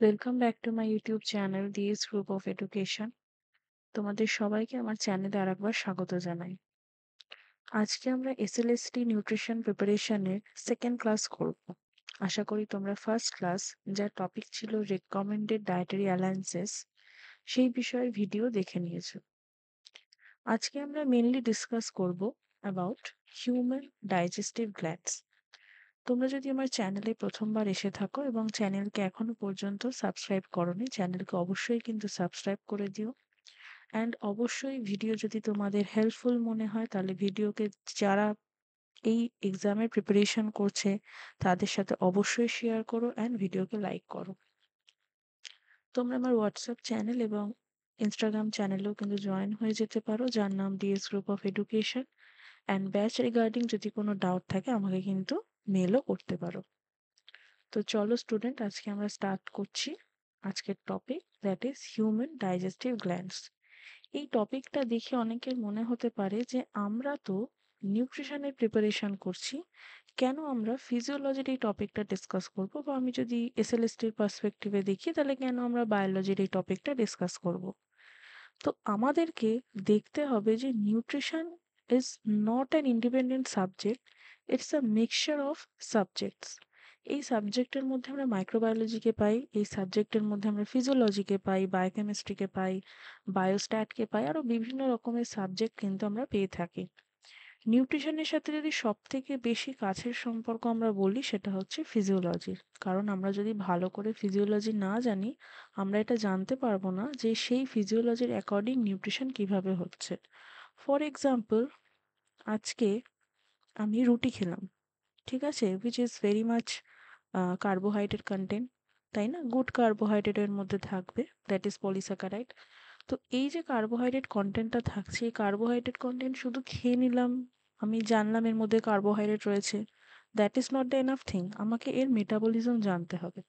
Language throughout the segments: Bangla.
Welcome back to my YouTube channel this group of education. তোমাদের সবাইকে আমার চ্যানেলে আরেকবার স্বাগত জানাই। আজকে আমরা এসএলএসটি নিউট্রিশন প্রিপারেশনের সেকেন্ড ক্লাস করব। আশা করি তোমরা ফার্স্ট ক্লাস, যার টপিক ছিল রেকমেন্ডেড ডায়েটারি অ্যালায়েন্সেস, সেই বিষয়ের ভিডিও দেখে নিয়েছো। আজকে আমরা মেনলি ডিসকাস করব অ্যাবাউট হিউম্যান ডাইজেস্টিভ গ্ল্যান্ডস। তোমরা যদি আমার চ্যানেলে প্রথমবার এসে থাকো এবং চ্যানেলকে এখনো পর্যন্ত সাবস্ক্রাইব করোনি, চ্যানেলকে অবশ্যই কিন্তু সাবস্ক্রাইব করে দিও। অ্যান্ড অবশ্যই ভিডিও যদি তোমাদের হেল্পফুল মনে হয় তাহলে ভিডিওকে যারা এই এক্সামের প্রিপারেশন করছে তাদের সাথে অবশ্যই শেয়ার করো অ্যান্ড ভিডিওকে লাইক করো। তোমরা আমার হোয়াটসঅ্যাপ চ্যানেল এবং ইনস্টাগ্রাম চ্যানেলেও কিন্তু জয়েন হয়ে যেতে পারো, যার নাম DS group of education. And batch regarding যদি কোনো ডাউট থাকে আমাকে কিন্তু মেলও করতে পারো। তো চলো স্টুডেন্ট, আজকে আমরা স্টার্ট করছি আজকের topic, that is human digestive glands. এই টপিকটা দেখে অনেকের মনে হতে পারে যে আমরা তো নিউট্রিশনের প্রিপারেশন করছি, কেন আমরা ফিজিওলজির এই টপিকটা ডিসকাস করব, বা আমি যদি এসএলএসটির পার্সপেক্টিভে দেখি তাহলে কেন আমরা বায়োলজির এই টপিকটা ডিসকাস করব। তো আমাদেরকে দেখতে হবে যে nutrition is not an independent subject, it's a mixture of subjects. এই সাবজেক্টের মধ্যে আমরা মাইক্রোবায়োলজিকে পাই, এই সাবজেক্টের মধ্যে আমরা ফিজিওলজিকে পাই, বায়োকেমিস্ট্রিকে পাই, বায়োস্ট্যাটকে পাই, আরও বিভিন্ন রকমের সাবজেক্ট কিন্তু আমরা পেয়ে থাকি। নিউট্রিশনের সাথে যদি সব থেকে বেশি কাছের সম্পর্ক আমরা বলি সেটা হচ্ছে ফিজিওলজির, কারণ আমরা যদি ভালো করে ফিজিওলজি না জানি আমরা এটা জানতে পারবো না যে সেই ফিজিওলজির অ্যাকর্ডিং নিউট্রিশন কিভাবে হচ্ছে। ফর এক্সাম্পল, আজকে আমি রুটি খেলাম, ঠিক আছে, which is very much carbohydrate content, তাই না? গুড কার্বোহাইড্রেটের মধ্যে থাকবে, দ্যাট ইজ পলিস্যাকারাইড। তো এই যে কার্বোহাইড্রেট কন্টেন্টটা থাকছে, এই কার্বোহাইড্রেট কন্টেন্ট শুধু খেয়ে নিলাম, আমি জানলাম এর মধ্যে কার্বোহাইড্রেট রয়েছে, that is not the enough thing. আমাকে এর মেটাবলিজম জানতে হবে,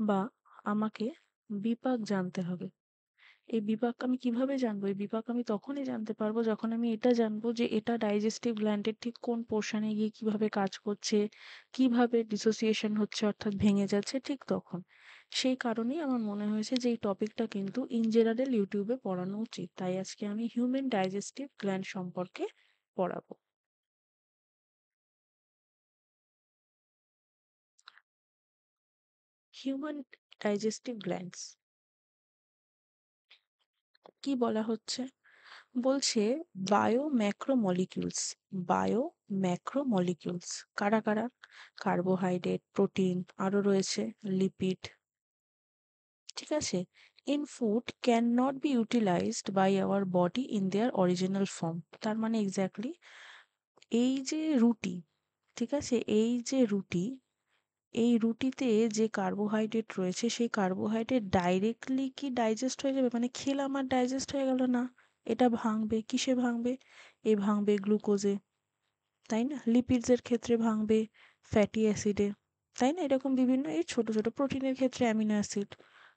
বা আমাকে বিপাক জানতে হবে। এই বিপাক আমি কিভাবে জানবো? এই বিপাক আমি তখনই জানতে পারবো যখন আমি এটা জানবো যে এটা ডাইজেস্টিভ গ্ল্যান্ডের ঠিক কোন পোর্শনে গিয়ে কিভাবে কাজ করছে, কিভাবে ডিসোসিয়েশন হচ্ছে অর্থাৎ ভেঙে যাচ্ছে, ঠিক তখন। সেই কারণেই আমার মনে হয়েছে যে এই টপিকটা কিন্তু ইন জেনারেল ইউটিউবে পড়ানো উচিত, তাই আজকে আমি হিউম্যান ডাইজেস্টিভ গ্ল্যান্ড সম্পর্কে পড়াবো। হিউম্যান ডাইজেস্টিভ গ্ল্যান্ডস কি বলা হচ্ছে? বলছে বায়ো ম্যাক্রোমলিকিউলস। বায়ো ম্যাক্রোমলিকিউলস কারা কারা? কার্বোহাইড্রেট, প্রোটিন, আরো রয়েছে লিপিড, ঠিক আছে। In food can not be utilized by our body in their original form. তার মানে এক্স্যাক্টলি এই যে রুটি, ঠিক আছে, এই যে রুটি, এই রুটিতে যে কার্বোহাইড্রেট রয়েছে সেই কার্বোহাইড্রেট ডাইরেক্টলি কি ডাইজেস্ট হয়ে যাবে, মানে খেলাম আর ডাইজেস্ট হয়ে গেল না। এটা ভাঙবে কিসে? ভাঙবে, এ ভাঙবে গ্লুকোজে, তাই না? লিপিডসের ক্ষেত্রে ভাঙবে ফ্যাটি অ্যাসিডে, তাই না? এরকম বিভিন্ন এই ছোট ছোট প্রোটিনের ক্ষেত্রে অ্যামিনো অ্যাসিড,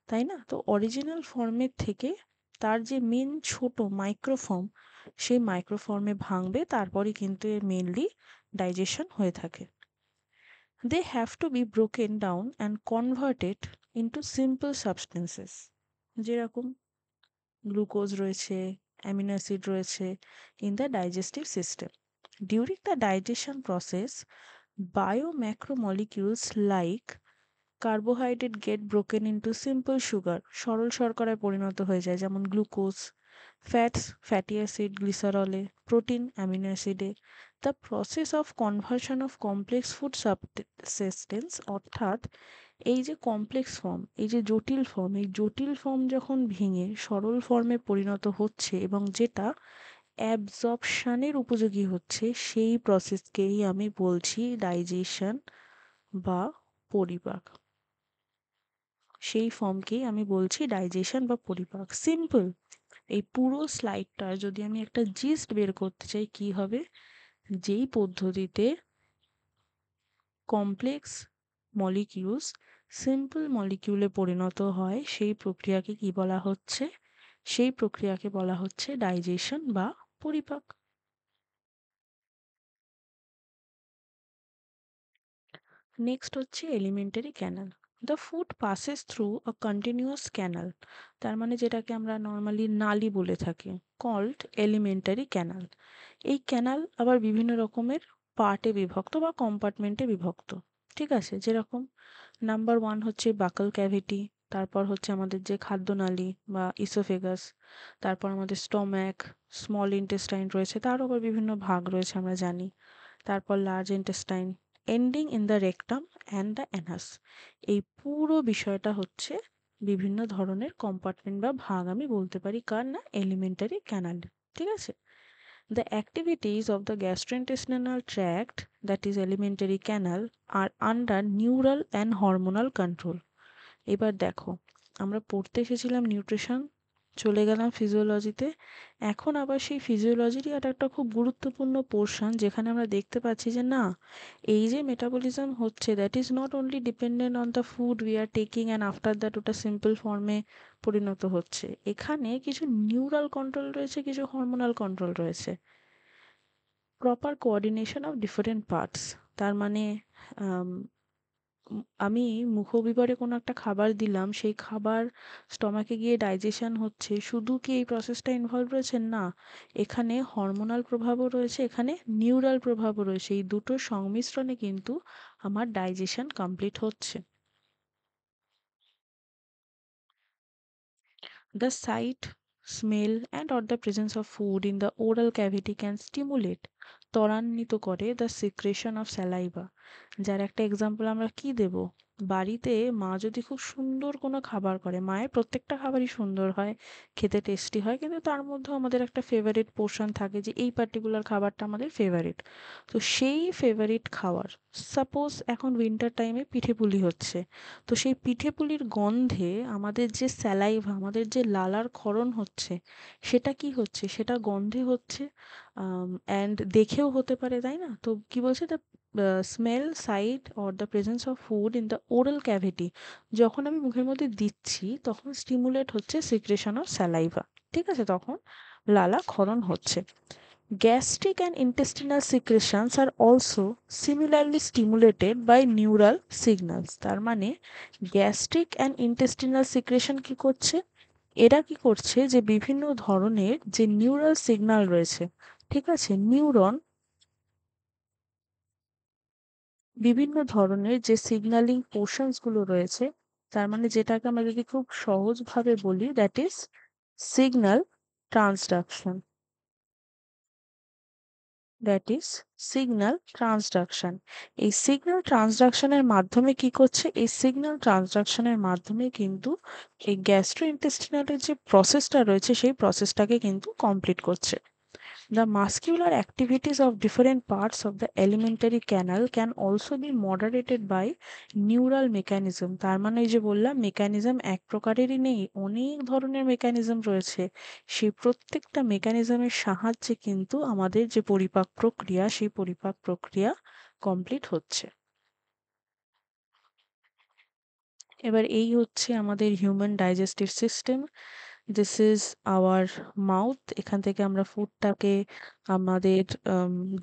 তাই না? তো অরিজিনাল ফর্মের থেকে তার যে মেন ছোট মাইক্রোফর্ম, সেই মাইক্রোফর্মে ভাঙবে, তারপরে কিন্তু এর মেনলি ডাইজেশন হয়ে থাকে। They have to be broken down and converted into simple substances, যেরকম গ্লুকোজ রয়েছে, অ্যামিনো অ্যাসিড রয়েছে in the digestive system. During the digestion process, biomacromolecules like carbohydrate get broken into simple sugar, সরল শর্করায় পরিণত হয়ে যায়, যেমন গ্লুকোজ, ফ্যাটস ফ্যাটি অ্যাসিড গ্লিসারলে, প্রোটিন অ্যামিনো অ্যাসিডে। The process of conversion of complex food subsistence, অর্থাৎ এই যে কমপ্লেক্স ফর্ম, এই যে জটিল ফর্ম, এই জটিল ফর্ম যখন ভেঙে সরল ফর্মে পরিণত হচ্ছে এবং যেটা অ্যাবজর্পশনের উপযোগী হচ্ছে, সেই প্রসেসকেই আমি বলছি ডাইজেশন বা পরিপাক। সেই ফর্মকেই আমি বলছি ডাইজেশন বা পরিপাক। সিম্পল। এই পুরো স্লাইডটার যদি আমি একটা জিস্ট বের করতে চাই, কি হবে? যেই পদ্ধতিতে কমপ্লেক্স মলিকিউলস সিম্পল মলিকিউলে পরিণত হয় সেই প্রক্রিয়াকে কি বলা হচ্ছে? সেই প্রক্রিয়াকে বলা হচ্ছে ডাইজেশন বা পরিপাক। নেক্সট হচ্ছে elementary canal. The food passes through a continuous canal, তার মানে যেটাকে আমরা নর্মালি নালী বলে থাকি, কল্ড এলিমেন্টারি ক্যানাল। এই ক্যানাল আবার বিভিন্ন রকমের পার্টে বিভক্ত বা কম্পার্টমেন্টে বিভক্ত। ঠিক আছে, যেরকম নাম্বার ওয়ান হচ্ছে বাকাল ক্যাভিটি, তারপর হচ্ছে আমাদের যে খাদ্যনালী বা ইসোফেগাস, তারপর আমাদের স্টম্যাক, স্মল ইন্টেস্টাইন রয়েছে, তারও আবার বিভিন্ন ভাগ রয়েছে আমরা জানি। তারপর large intestine, ending in the rectum and the Anas. এই পুরো বিষয়টা হচ্ছে বিভিন্ন ধরনের কম্পার্টমেন্ট বা ভাগ আমি বলতে পারি কার না, এলিমেন্টারি ক্যানাল। ঠিক আছে। The activities of the gastrointestinal tract, that is alimentary canal, are under neural and hormonal control. এবার দেখো, আমরা পড়তে এসেছিলাম নিউট্রিশন, চলে গেলাম ফিজিওলজিতে। এখন আবার সেই ফিজিওলজিরই একটা খুব গুরুত্বপূর্ণ পোর্শন, যেখানে আমরা দেখতে পাচ্ছি যে না, এই যে মেটাবলিজম হচ্ছে, that is not only dependent on the food we are taking and after that ওটা সিম্পল ফর্মে পরিণত হচ্ছে। এখানে কিছু নিউরাল কন্ট্রোল রয়েছে, কিছু হরমোনাল কন্ট্রোল রয়েছে। Proper coordination of different parts, তার মানে আম, আমি মুখবিবরে কোনো একটা খাবার দিলাম, সেই খাবার স্টমাকে গিয়ে ডাইজেশন হচ্ছে, শুধু কি এই প্রসেসটা ইনভলভ রয়েছে? না, এখানে হরমোনাল প্রভাবও রয়েছে, এখানে নিউরাল প্রভাবও রয়েছে। এই দুটোর সংমিশ্রণে কিন্তু আমার ডাইজেশন কমপ্লিট হচ্ছে। The sight, smell and or the presence of food in the oral cavity can stimulate, ত্বরান্বিত করে the secretion of saliva। যার একটা এক্সাম্পল আমরা কি দেব, বাড়িতে মা যদি খুব সুন্দর কোনো খাবার করে, মায়ের প্রত্যেকটা খাবারই সুন্দর হয়, খেতে টেস্টি হয়, কিন্তু তার মধ্যেও আমাদের একটা ফেভারিট পোর্শন থাকে যে এই পার্টিকুলার খাবারটা আমাদের ফেভারিট। তো সেই ফেভারিট খাবার, সাপোজ এখন উইন্টার টাইমে পিঠে পুলি হচ্ছে, তো সেই পিঠে পুলির গন্ধে আমাদের যে স্যালাইভা, আমাদের যে লালার ক্ষরণ হচ্ছে, সেটা কি হচ্ছে, সেটা গন্ধে হচ্ছে, অ্যান্ড দেখেও হতে পারে, তাই না? তো কি বলছে, the smell, sight or the presence of food in the oral cavity, যখন আমি মুখের মধ্যে দিচ্ছি তখন স্টিমুলেট হচ্ছে সিক্রেশন অফ স্যালাইভা। ঠিক আছে, তখন লালা ক্ষরণ হচ্ছে। Gastric and intestinal secretions are also similarly stimulated by neural signals। তার মানে গ্যাস্ট্রিক অ্যান্ড ইন্টেস্টিনাল সিক্রেশন কি করছে, এরা কি করছে যে বিভিন্ন ধরনের যে নিউরাল সিগন্যাল রয়েছে, ঠিক আছে, নিউরন, বিভিন্ন ধরনের যে সিগন্যালিং পোর্শনস গুলো রয়েছে, তার মানে যেটাকে আমরা যদি খুব সহজভাবে বলি, that is signal transduction. That is signal transduction. এই সিগন্যাল ট্রান্সডাকশনের মাধ্যমে কি করছে, এই সিগন্যাল ট্রান্সডাকশনের মাধ্যমে কিন্তু এই গ্যাস্ট্রোইন্টেস্টিনালের যে প্রসেসটা রয়েছে, সেই প্রসেসটাকে কিন্তু কমপ্লিট করছে। The muscular activities of different parts of the alimentary canal can also be moderated by neural mechanism। তার মানে এই যে বললাম, মেকানিজম এক প্রকারেরই নেই, অনেক ধরনের মেকানিজম রয়েছে। সেই প্রত্যেকটা মেকানিজমের সাহায্যে কিন্তু আমাদের যে পরিপাক প্রক্রিয়া, সেই পরিপাক প্রক্রিয়া কমপ্লিট হচ্ছে। এবার এই হচ্ছে আমাদের human digestive system. This is our mouth. এখান থেকে আমরা ফুডটাকে আমাদের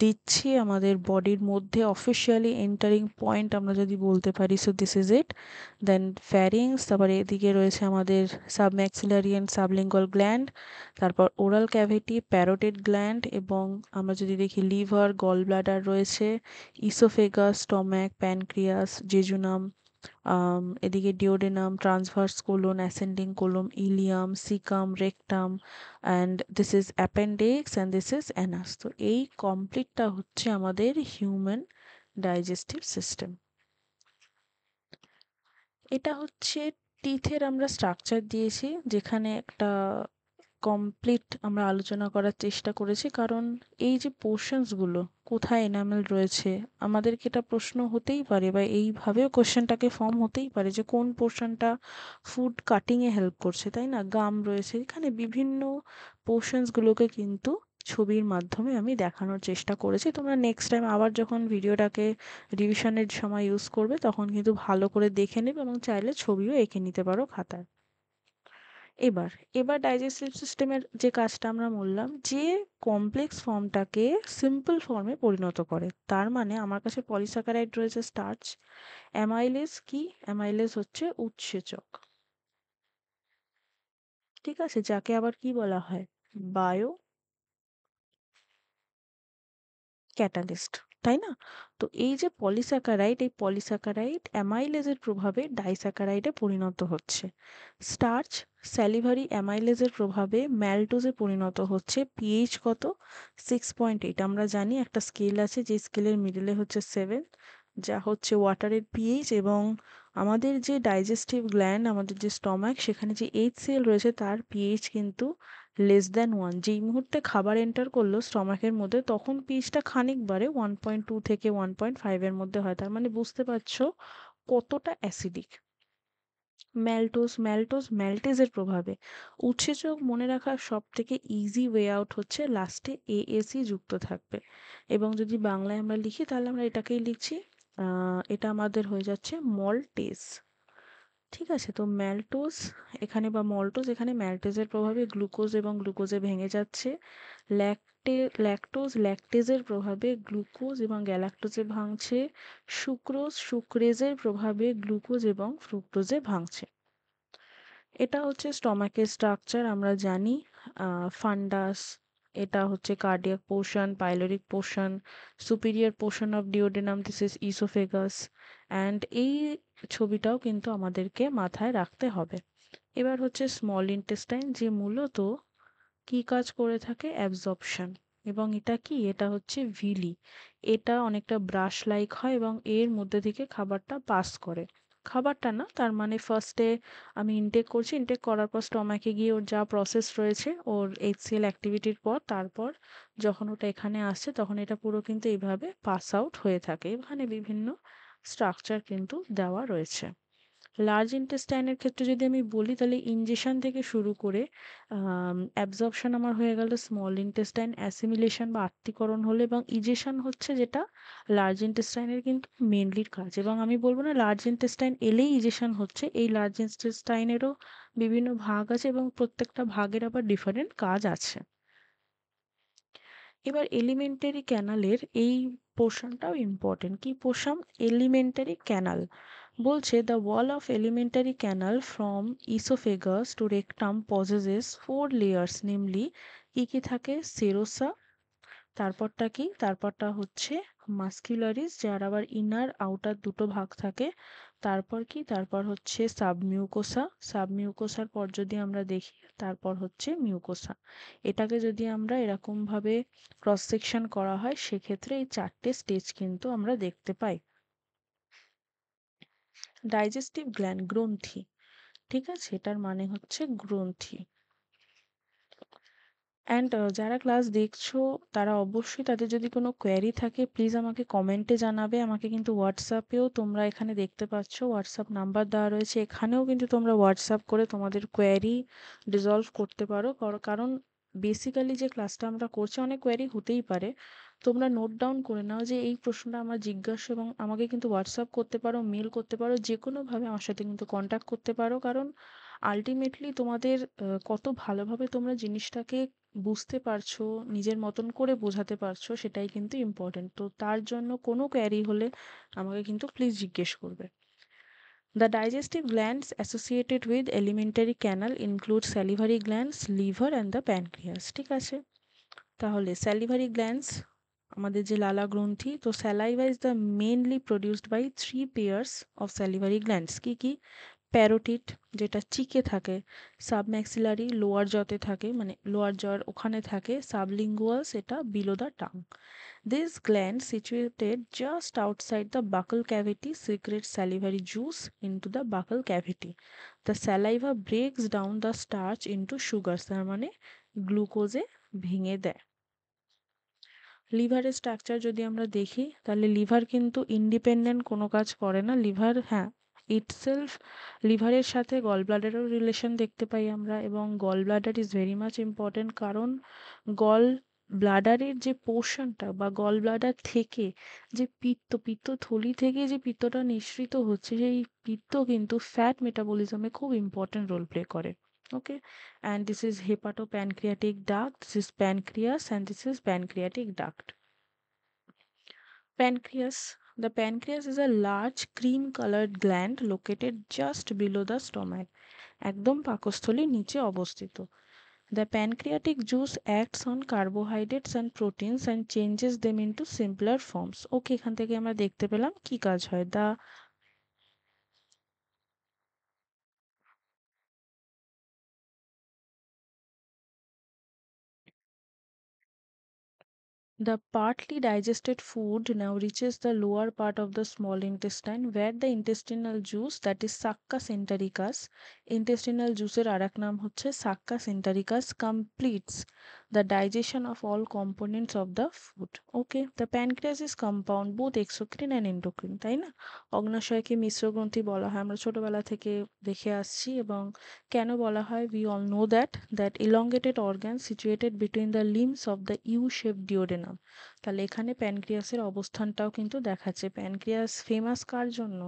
দিচ্ছি আমাদের বডির মধ্যে, অফিসিয়ালি এন্টারিং পয়েন্ট আমরা যদি বলতে পারি। So this is it. Then pharynx, তারপরে এদিকে রয়েছে আমাদের সাবম্যাক্সিলারি অ্যান্ড সাবলিঙ্গুয়াল গ্ল্যান্ড, তারপর ওরাল ক্যাভিটি, প্যারোটিড গ্ল্যান্ড, এবং আমরা যদি দেখি লিভার, গল ব্লাডার রয়েছে, ইসোফেগাস, স্টম্যাক, প্যানক্রিয়াস, জেজুনাম, এদিকে duodenum, transverse colon, ascending colon, ileum, caecum, rectum, and this is appendix and this is anus. তো এই কমপ্লিটটা হচ্ছে আমাদের হিউম্যান ডাইজেস্টিভ সিস্টেম। এটা হচ্ছে টিথের আমরা স্ট্রাকচার দিয়েছি, যেখানে একটা কমপ্লিট আমরা আলোচনা করার চেষ্টা করেছি, কারণ এই যে পোর্শনসগুলো কোথায় এনামেল রয়েছে, আমাদেরকে এটা প্রশ্ন হতেই পারে, বা এইভাবেও কোশ্চেনটাকে ফর্ম হতেই পারে যে কোন পোর্শনটা ফুড কাটিংয়ে হেল্প করছে, তাই না? গাম রয়েছে, এখানে বিভিন্ন পোর্শনসগুলোকে কিন্তু ছবির মাধ্যমে আমি দেখানোর চেষ্টা করেছি। তোমরা নেক্সট টাইম আবার যখন ভিডিওটাকে রিভিশনের সময় ইউজ করবে, তখন কিন্তু ভালো করে দেখে নেবে এবং চাইলে ছবিও এঁকে নিতে পারো খাতায়। এবার এবার ডাইজেস্টিভ সিস্টেমের যে কাজটা আমরা বললাম যে কমপ্লেক্স ফর্মটাকে সিম্পল ফর্মে পরিণত করে। তার মানে আমার কাছে পলিস্যাকারাইড রয়েছে স্টার্চ, অ্যামাইলেজ কি? অ্যামাইলেজ হচ্ছে উৎসেচক, ঠিক আছে, যাকে আবার কি বলা হয়? বায়ো ক্যাটালিস্ট, তাই না? তো এই যে পলিস্যাকারাইড, এই পলিস্যাকারাইড অ্যামাইলেজের প্রভাবে ডাইস্যাকারাইডে পরিণত হচ্ছে। স্টার্চ স্যালিভারি অ্যামাইলেজের প্রভাবে ম্যালটোজে পরিণত হচ্ছে। পিএইচ কত? 6.8। আমরা জানি একটা স্কেল আছে যে স্কেলের মিডলে হচ্ছে 7, যা হচ্ছে ওয়াটারের পিএইচ। এবং আমাদের যে ডাইজেস্টিভ গ্ল্যান্ড, আমাদের যে স্টমাক, সেখানে যে HCl রয়েছে তার পিএইচ কিন্তু less than 1। যেই মুহূর্তে খাবার এন্টার করলো স্টমাকের মধ্যে তখন পিএইচটা খানিক বাড়ে, 1.2 থেকে 1.5 এর মধ্যে হয়। তার মানে বুঝতে পারছো কতটা অ্যাসিডিক। ম্যালটেজের প্রভাবে উৎসেচক মনে রাখার সব থেকে ইজি ওয়ে আউট হচ্ছে লাস্টে AAC যুক্ত থাকবে। এবং যদি বাংলায় আমরা লিখি তাহলে আমরা এটাকেই লিখছি, এটা আমাদের হয়ে যাচ্ছে মল্টেজ। ঠিক আছে, তো ম্যালটোজ এখানে বা মল্টোজ এখানে ম্যালটেজের প্রভাবে গ্লুকোজ এবং গ্লুকোজে ভেঙে যাচ্ছে। ল্যাকটোজ ল্যাকটেজের প্রভাবে গ্লুকোজ এবং গ্যালাক্টোজে ভাঙছে। সুক্রোজ সুক্রেজের প্রভাবে গ্লুকোজ এবং ফ্রুক্টোজে ভাঙছে। এটা হচ্ছে স্টমাকের স্ট্রাকচার। আমরা জানি ফান্ডাস, এটা হচ্ছে cardiac portion, pyloric portion, superior portion of duodenum, this is oesophagus. And এই ছবিটাও কিন্তু আমাদেরকে মাথায় রাখতে হবে। এবার হচ্ছে স্মল ইন্টেস্টাইন, যে মূলত কি কাজ করে থাকে? অ্যাবজর্পশন। এবং এটা কি? এটা হচ্ছে ভিলি। এটা অনেকটা ব্রাশ লাইক হয় এবং এর মধ্যে থেকে খাবারটা পাস করে। খাবারটা না, তার মানে ফার্স্টে আমি ইনটেক করছি, ইনটেক করার পর স্টমাকে গিয়ে ওর যা প্রসেস রয়েছে ওর HCl অ্যাক্টিভিটির পর, তারপর যখন ওটা এখানে আসছে তখন এটা পুরো কিন্তু এইভাবে পাস আউট হয়ে থাকে। এখানে বিভিন্ন স্ট্রাকচার কিন্তু দেওয়া রয়েছে। লার্জ ইন্টেস্টাইনের ক্ষেত্রে যদি আমি বলি তাহলে ইনজেশন থেকে শুরু করে অ্যাবজর্পশন আমার হয়ে গেল স্মল ইন্টেস্টাইন, অ্যাসিমিলেশন বা আত্তীকরণ হলো, এবং ইজেশন হচ্ছে যেটা লার্জ ইন্টেস্টাইনের কিন্তু মেনলি কাজ। এবং আমি বলবো না লার্জ ইন্টেস্টাইন এলেই ইজেশন হচ্ছে, এই লার্জ ইন্টেস্টাইনেরও বিভিন্ন ভাগ আছে এবং প্রত্যেকটা ভাগের আবার ডিফারেন্ট কাজ আছে। এবার এলিমেন্টারি ক্যানালের এই পোর্শনটাও ইম্পর্টেন্ট। কি পোর্শন? এলিমেন্টারি ক্যানাল বলছে the wall of elementary canal from oesophagus to rectum possesses 4 layers, namely কি কি থাকে? সেরোসা, তারপরটা কি? তারপরটা হচ্ছে মাস্কুলারিস, যার আবার ইনার আউটার দুটো ভাগ থাকে। তারপর কি? তারপর হচ্ছে সাবমিউকোসা, সাবমিউকোসার পর যদি আমরা দেখি তারপর হচ্ছে মিউকোসা। এটাকে যদি আমরা এরকম ভাবে ক্রস সেকশন করা হয় সেক্ষেত্রে এই 4টে স্টেজ কিন্তু আমরা দেখতে পাই। ডাইজেস্টিভ গ্ল্যান্ড, গ্রন্থি, ঠিক আছে, এটার মানে হচ্ছে গ্রন্থি। অ্যান্ড যারা ক্লাস দেখছো তারা অবশ্যই, তাদের যদি কোনো কোয়েরি থাকে প্লিজ আমাকে কমেন্টে জানাবে। আমাকে কিন্তু হোয়াটসঅ্যাপেও তোমরা এখানে দেখতে পাচ্ছ হোয়াটসঅ্যাপ নাম্বার দেওয়া রয়েছে, এখানেও কিন্তু তোমরা হোয়াটসঅ্যাপ করে তোমাদের কোয়েরি রিজলভ করতে পারো। কারণ বেসিক্যালি যে ক্লাসটা আমরা করছি অনেক কোয়েরি হতেই পারে। তোমরা নোট ডাউন করে নাও যে এই প্রশ্নটা আমার জিজ্ঞাসা, এবং আমাকে কিন্তু হোয়াটসঅ্যাপ করতে পারো, মেল করতে পারো, যে কোনোভাবে আমার সাথে কিন্তু কন্ট্যাক্ট করতে পারো। কারণ আলটিমেটলি তোমাদের কত ভালোভাবে তোমরা জিনিসটাকে বুঝতে পারছো, নিজের মতন করে বোঝাতে পারছো, সেটাই কিন্তু ইম্পর্টেন্ট। তো তার জন্য কোনো কোয়ারি হলে আমাকে কিন্তু প্লিজ জিজ্ঞেস করবে। The digestive glands associated with alimentary canal include salivary glands, liver and the pancreas, ঠিক আছে? তাহলে salivary glands আমাদের যে লালা গ্রন্থি, তো saliva is the mainly produced by 3 pairs of salivary glands। কি কি? প্যারোটিড, যেটা চিকে থাকে, সাবম্যাক্সিলারি লোয়ার জতে থাকে, মানে লোয়ার জর ওখানে থাকে, সাবলিঙ্গুয়াল সেটা below the tongue. This gland situated just outside the buccal cavity secretes salivary juice into the buccal cavity. The saliva breaks down the starch into sugars, তার মানে গ্লুকোজে ভেঙে দেয়। লিভারের স্ট্রাকচার যদি আমরা দেখি তাহলে লিভার কিন্তু ইন্ডিপেন্ডেন্ট কোনো কাজ করে না। লিভার, হ্যাঁ, ইটসেলফ, লিভারের সাথে গল ব্লাডারেরও রিলেশন দেখতে পাই আমরা, এবং gall bladder is very much important. কারণ গল ব্লাডারের যে পোর্শনটা বা গল ব্লাডার থেকে যে পিত্তথলি থেকে যে পিত্তটা নিঃসৃত হচ্ছে, সেই পিত্ত কিন্তু ফ্যাট মেটাবলিজমে খুব ইম্পর্টেন্ট রোল প্লে করে। Okay, and this is hepatopancreatic duct, this is pancreas, and this is pancreatic duct. Pancreas. The pancreas is a large cream colored gland located just below the stomach, একদম পাকস্থলীর নিচে অবস্থিত. The pancreatic juice acts on carbohydrates and proteins and changes them into simpler forms. ওকে, এখান থেকে আমরা দেখতে পেলাম কি কাজ হয়. The partly digested food now reaches the lower part of the small intestine where the intestinal juice, that is Succus entericus, intestinal juiceর আরেক নাম হচ্ছে Succus entericus, completes the digestion of all components of the food. Okay, the pancreas is compound both exocrine and endocrine, তাই না? অগ্ন্যাশয়কে মিশ্র গ্রন্থি বলা হয়, আমরা ছোটবেলা থেকে দেখে আসছি. এবং কেন বলা হয়? We all know that elongated organ situated between the limbs of the U-shaped duodenum. তাহলে এখানে প্যানক্রিয়াসের অবস্থানটাও কিন্তু দেখাচ্ছে. প্যানক্রিয়াস ফেমাস কার জন্য?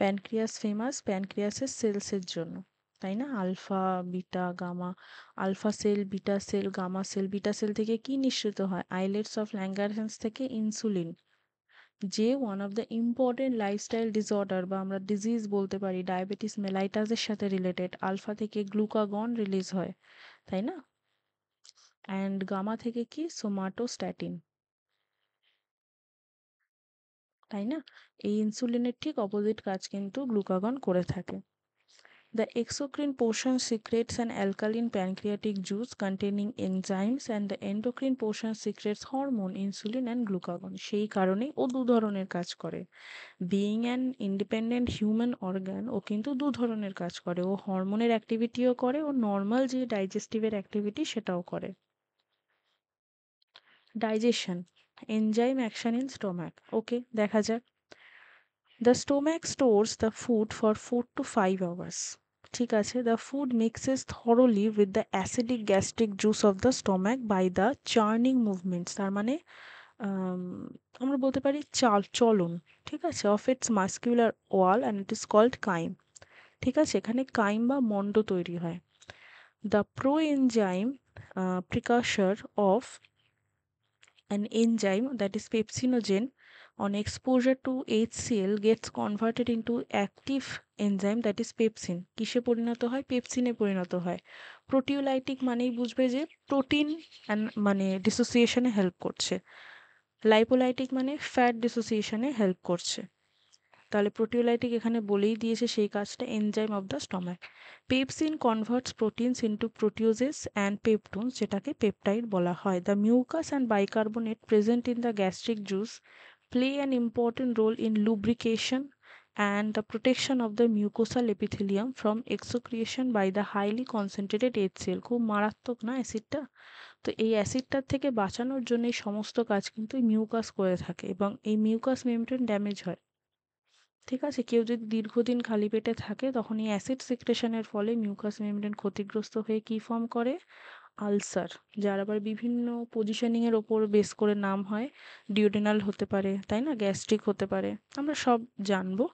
প্যানক্রিয়াস ফেমাস প্যানক্রিয়াসের সেলসের জন্য, তাই না? Alpha, beta, gamma. Alpha cell, beta cell, gamma cell. Beta cell থেকে কি নিঃসৃত হয়? আইলেটস অফ ল্যাঙ্গারহ্যান্স থেকে ইনসুলিন, যে one of the important lifestyle disorder বা আমরা ডিজিজ বলতে পারি ডায়াবেটিস মেলাইটাসের সাথে রিলেটেড. আলফা থেকে গ্লুকাগন রিলিজ হয়, তাই না? অ্যান্ড গামা থেকে কি? সোমাটোস্ট্যাটিন, তাই না? এই ইনসুলিনের ঠিক অপোজিট কাজ কিন্তু গ্লুকাগন করে থাকে. The exocrine portion secretes an alkaline pancreatic juice containing enzymes and the endocrine portion secretes hormone, insulin and glucagon. সেই কারণেই ও দু ধরনের কাজ করে. Being an independent human organ, ও কিন্তু দু ধরনের কাজ করে. ও হরমোনের অ্যাক্টিভিটিও করে, ও নর্মাল যে ডাইজেস্টিভের অ্যাক্টিভিটি সেটাও করে. Digestion, enzyme action in stomach. Okay, দেখা যাক. The stomach stores the food for 4 to 5 hours. ঠিক আছে, the food mixes thoroughly with the acidic gastric juice of the stomach by the churning movements. তার মানে আম, আমরা বলতে পারি চলন, ঠিক আছে, of its muscular wall and it is called chyme. ঠিক আছে, এখানে কাইম বা মন্ড তৈরি হয়. The pro enzyme প্রিকাশর of an enzyme, that is pepsinogen, on exposure to HCl gets converted into active enzyme, that is pepsin. কিসে পরিণত হয়? পেপসিনে পরিণত হয়. প্রোটিওলাইটিক মানেই বুঝবে যে প্রোটিন মানে ডিসোসিয়েশনে হেল্প করছে. লাইপোলাইটিক মানে ফ্যাট ডিসোসিয়েশনে হেল্প করছে. তাহলে প্রোটিওলাইটিক এখানে বলেই দিয়েছে সেই কাজটা, enzyme of the stomach. Pepsin converts proteins into proteoses and peptones, যেটাকে পেপটাইড বলা হয়. The mucus and bicarbonate present in the gastric juice play an important role in lubrication and the protection of the mucosal epithelium from excretion by the highly concentrated HCl. খুব মারাত্মক না অ্যাসিডটা? তো এই অ্যাসিডটার থেকে বাঁচানোর জন্য এই সমস্ত কাজ কিন্তু মিউকাস করে থাকে এবং এই মিউকাস মেমব্রেন ড্যামেজ হয়. ঠিক আছে, কেউ যদি দীর্ঘদিন খালি পেটে থাকে তখন এই অ্যাসিড সিক্রেশনের ফলে মিউকাস মেমব্রেন ক্ষতিগ্রস্ত হয়ে কি ফর্ম করে? আলসার, যার আবার বিভিন্ন পজিশনিং এর ওপর বেস করে নাম হয়. ডিওডেনাল হতে পারে, তাই না? গ্যাস্ট্রিক হতে পারে, আমরা সব জানবো.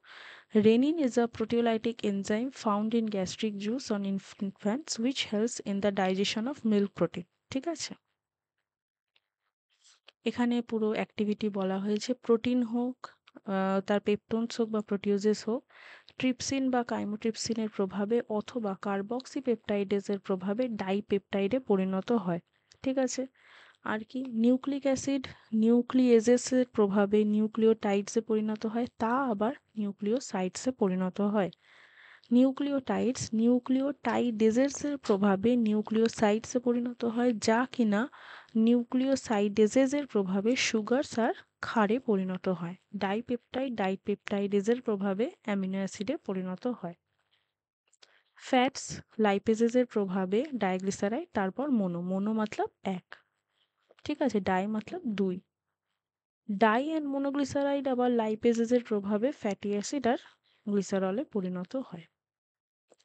Renin is a proteolytic enzyme found in gastric juice on infants which helps in the digestion of milk protein. ঠিক আছে, এখানে পুরো অ্যাক্টিভিটি বলা হয়েছে. প্রোটিন হোক, তার পেপটোনস হোক বা প্রোটিওজেস হোক, ট্রিপসিন বা কাইমোট্রিপসিনের প্রভাবে অথবা কার্বক্সিপেপটাইডেজের প্রভাবে ডাইপেপটাইডে পরিণত হয়. ঠিক আছে, আর কি? নিউক্লিক অ্যাসিড নিউক্লিয়েজেসের প্রভাবে নিউক্লিওটাইডসে পরিণত হয়, তা আবার নিউক্লিওসাইডসে পরিণত হয়. নিউক্লিওটাইডস নিউক্লিওটাইডেজেসের প্রভাবে নিউক্লিওসাইডসে পরিণত হয়, যা কিনা নিউক্লিওসাইডেজেসের প্রভাবে সুগারস আর ক্ষারে পরিণত হয়. ডাইপেপটাইডেজের প্রভাবে অ্যামিনো অ্যাসিডে পরিণত হয়. ফ্যাটস লাইপেজেসের প্রভাবে ডাইগ্লিসারাইড, তারপর মোনো মতলব এক, ঠিক আছে, ডাই মতলব দুই. ডাই অ্যান্ড মোনোগ্লিসারাইড আবার লাইপেজেসের প্রভাবে ফ্যাটি অ্যাসিড আর গ্লিসারলে পরিণত হয়.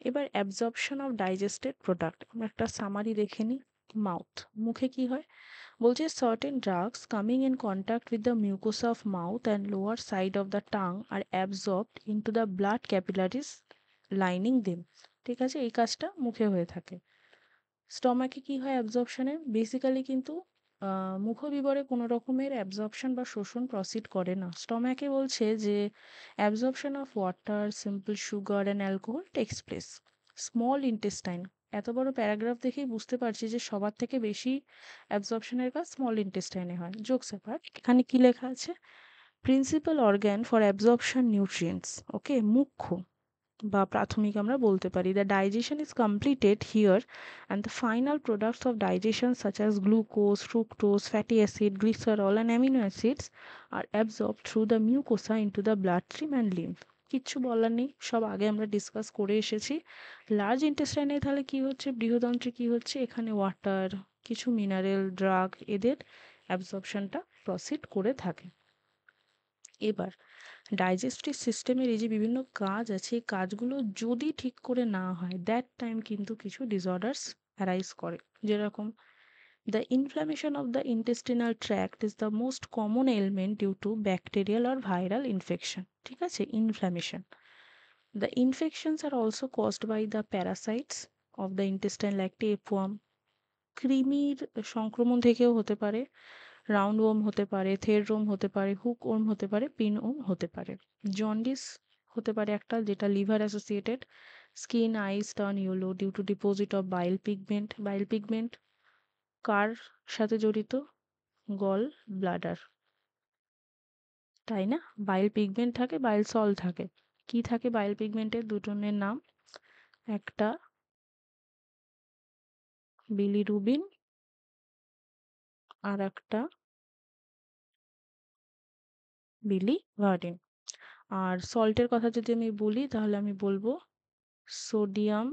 এবার অ্যাবজর্পশন অফ ডাইজেস্টেড প্রোডাক্ট, আমরা একটা সামারি দেখে নিই. মাউথ, মুখে কি হয়? বলছে certain drugs coming in contact with the mucosa of mouth and lower side of the tongue are absorbed into the blood capillaries lining them. ঠিক আছে, এই কাজটা মুখে হয়ে থাকে. স্টমাকে কি হয় অ্যাবজর্পশনে? বেসিক্যালি কিন্তু মুখবিবরে কোনো রকমের অ্যাবজর্পশন বা শোষণ প্রসিড করে না। স্টমাকে বলছে যে absorption of water, simple sugar and alcohol takes place. Small intestine, এত বড় প্যারাগ্রাফ দেখেই বুঝতে পারছি যে সবার থেকে বেশি অ্যাবজর্পশনের কাজ স্মল ইন্টেস্টাইনে হয়। জোকস অ্যাপার্ট, এখানে কি লেখা আছে? Principal organ for absorption nutrients, okay, মুখ্য বা প্রাথমিক আমরা বলতে পারি। The digestion is completed here and the final products of digestion such as glucose, fructose, fatty acid, glycerol and amino acids are absorb through the mucosa into the blood stream and lymph. কিচ্ছু বলার নেই, সব আগে আমরা ডিসকাস করে এসেছি। লার্জ ইন্টেস্টাইনে তাহলে কি হচ্ছে, বৃহদন্ত্রে কি হচ্ছে, এখানে ওয়াটার, কিছু মিনারেল, ড্রাগ, এদের অ্যাবজর্পশনটা প্রসিড করে থাকে। এবার ডাইজেস্টিভ সিস্টেমের এই যে বিভিন্ন কাজ আছে, এই কাজগুলো যদি ঠিক করে না হয়, দ্যাট টাইম কিন্তু কিছু ডিসঅর্ডার্স অ্যারাইজ করে। যেরকম the inflammation of the intestinal tract is the most common element due to bacterial আর ভাইরাল ইনফেকশন। ঠিক আছে, inflammation. The infections are also caused by the parasites of the intestine like tapeworm. কৃমির সংক্রমণ থেকেও হতে পারে, রাউন্ড ওর্ম হতে পারে, থেড ওর্ম হতে পারে, হুক ওর্ম হতে পারে, পিন ওর্ম হতে পারে। জন্ডিস হতে পারে একটা, যেটা liver associated. Skin eyes turn yellow due to deposit of bile pigment. Bile pigment কার সাথে জড়িত? গল ব্লাডার, তাই না? বাইল পিগমেন্ট থাকে, বাইল সল থাকে। কি থাকে বাইল পিগমেন্টের? দুজনের নাম, একটা বিলিরুবিন আর একটা বিলিভারিন। আর সল্টের কথা যদি আমি বলি তাহলে আমি বলবো সোডিয়াম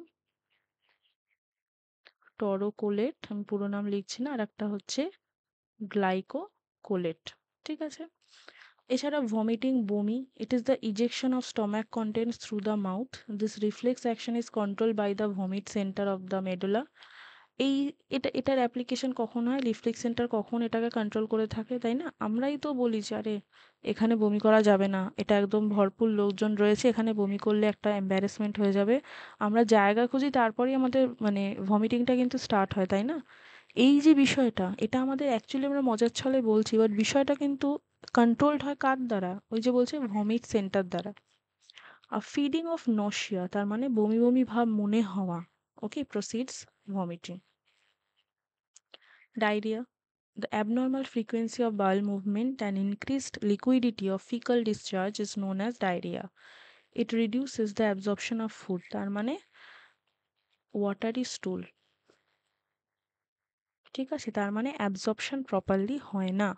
টরোকোলেট, আমি পুরো নাম লিখছি না, আর একটা হচ্ছে গ্লাইকোকোলেট। ঠিক আছে। এছাড়া ভমিটিং, বমি, it is the ejection of stomach contents through the mouth. This reflex action is control by the vomit centre of the medulla. এই এটার অ্যাপ্লিকেশন কখন হয়? রিফ্লেক্স সেন্টার কখন এটাকে কন্ট্রোল করে থাকে, তাই না? আমরাই তো বলি যে আরে এখানে বমি করা যাবে না, এটা একদম ভরপুর লোকজন রয়েছে, এখানে বমি করলে একটা এম্বারেসমেন্ট হয়ে যাবে। আমরা জায়গা খুঁজি, তারপরেই আমাদের মানে ভমিটিংটা কিন্তু স্টার্ট হয়, তাই না? এই যে বিষয়টা, এটা আমাদের অ্যাকচুয়ালি আমরা মজার ছলে বলছি, বাট বিষয়টা কিন্তু কন্ট্রোলড হয় কার দ্বারা? ওই যে বলছে ভমিট সেন্টার দ্বারা। আর ফিডিং অফ নশিয়া, তার মানে বমি বমি ভাব মনে হওয়া, okay, proceeds vomiting. Diarrhea, the abnormal frequency of bowel movement and increased liquidity of fecal discharge is known as diarrhea. It reduces the absorption of food, তার মানে ওয়াটারি স্টুল। ঠিক আছে, তার মানে অ্যাবজর্পশন প্রপারলি হয় না।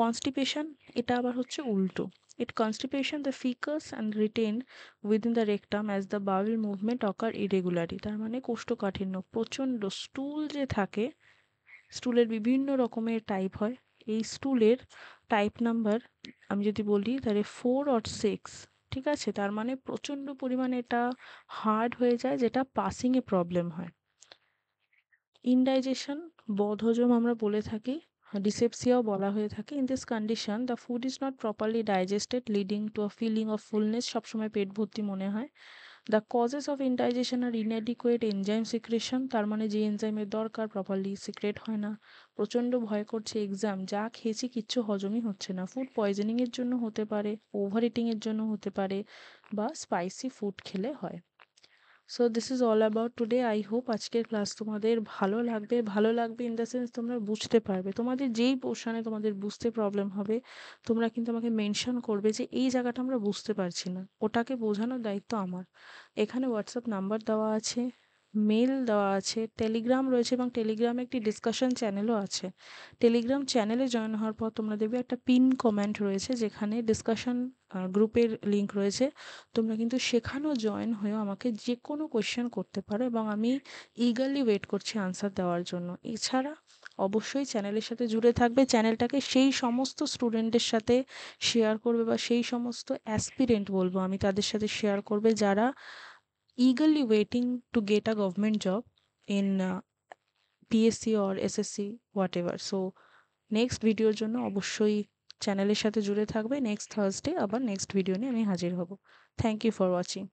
কনস্টিপেশন, এটা আবার হচ্ছে উল্টো। It constipation the faeces and retained within the rectum as the bowel movement occur irregularly, তার মানে কোষ্ঠকাঠিন্য, প্রচণ্ড স্টুল যে থাকে, স্টুলের বিভিন্ন রকমের টাইপ হয়। এই স্টুলের টাইপ নাম্বার আমি যদি বলি তাহলে 4 or 6। ঠিক আছে, তার মানে প্রচণ্ড পরিমাণে এটা হার্ড হয়ে যায়, যেটা পাসিংয়ে প্রবলেম হয়। ইনডাইজেশন, বদহজম আমরা বলে থাকি, ডিসেপসিয়াও বলা হয়ে থাকে। In this condition the food is not properly digested leading to a feeling of fullness, সবসময় পেট ভর্তি মনে হয়। The causes of indigestion are inadequate enzyme secretion, তার মানে যে এনজাইমের দরকার প্রপারলি সিক্রেট হয় না। প্রচণ্ড ভয় করছে এক্সাম, যা খেয়েছি কিচ্ছু হজমই হচ্ছে না। ফুড পয়জনিংয়ের জন্য হতে পারে, ওভার ইটিংয়ের জন্য হতে পারে, বা স্পাইসি ফুড খেলে হয়। So this is all about today. I hope আজকের ক্লাস তোমাদের ভালো লাগবে। ভালো লাগবে ইন দ্য সেন্স তোমরা বুঝতে পারবে। তোমাদের যেই পোর্শনে তোমাদের বুঝতে প্রবলেম হবে, তোমরা কিন্তু আমাকে মেনশন করবে যে এই জায়গাটা আমরা বুঝতে পারছি না, ওটাকে বোঝানোর দায়িত্ব আমার। এখানে হোয়াটসঅ্যাপ নাম্বার দেওয়া আছে, মেল দেওয়া আছে, টেলিগ্রাম রয়েছে, এবং টেলিগ্রামে একটি ডিসকাশন চ্যানেলও আছে। টেলিগ্রাম চ্যানেলে জয়েন হওয়ার পর তোমরা দেখবে একটা পিন কমেন্ট রয়েছে, যেখানে ডিসকাশন গ্রুপের লিঙ্ক রয়েছে। তোমরা কিন্তু সেখানেও জয়েন হয়েও আমাকে যে কোনো কোয়েশ্চেন করতে পারো, এবং আমি ইগারলি ওয়েট করছি আনসার দেওয়ার জন্য। এছাড়া অবশ্যই চ্যানেলের সাথে জুড়ে থাকবে, চ্যানেলটাকে সেই সমস্ত স্টুডেন্টের সাথে শেয়ার করবে, বা সেই সমস্ত অ্যাসপিরেন্ট বলবো আমি, তাদের সাথে শেয়ার করবে যারা eagerly waiting to get a government job in PSC or SSC, whatever. So next ভিডিওর জন্য অবশ্যই চ্যানেলের সাথে জুড়ে থাকবে। নেক্সট থার্সডে আবার নেক্সট ভিডিও নিয়ে আমি হাজির হব। Thank you for watching.